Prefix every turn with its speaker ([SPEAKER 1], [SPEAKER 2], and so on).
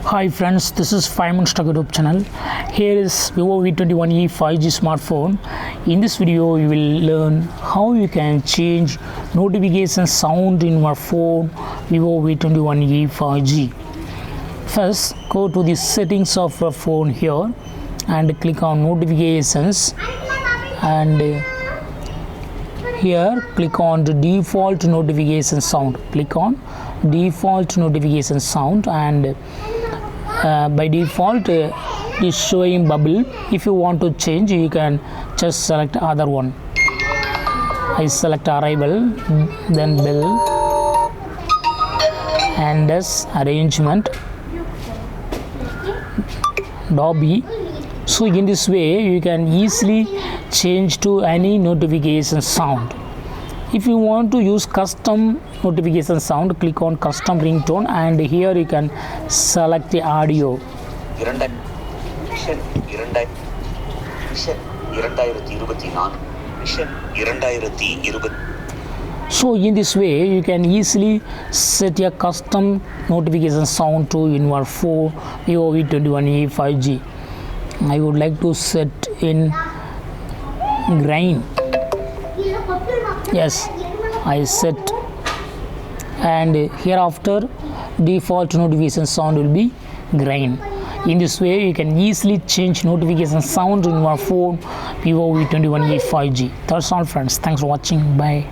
[SPEAKER 1] Hi friends, this is 5 Minutes Tech YouTube channel. Here is Vivo V21e 5G smartphone. In this video, you will learn how you can change notification sound in your phone Vivo V21e 5G. First, go to the settings of your phone here and click on notifications, and here click on the default notification sound. Click on default notification sound, and by default is showing bubble. If you want to change, you can just select other one. I select arrival, then bell, and this arrangement, Dobby. So in this way you can easily change to any notification sound. If you want to use custom notification sound, click on custom ringtone, and here you can select the audio. So in this way you can easily set a custom notification sound to in your phone Vivo V21e 5G. I would like to set in grain. Yes, I set, and hereafter default notification sound will be grain. In this way you can easily change notification sound in your phone Vivo V21e 5G. That's all friends. Thanks for watching. Bye.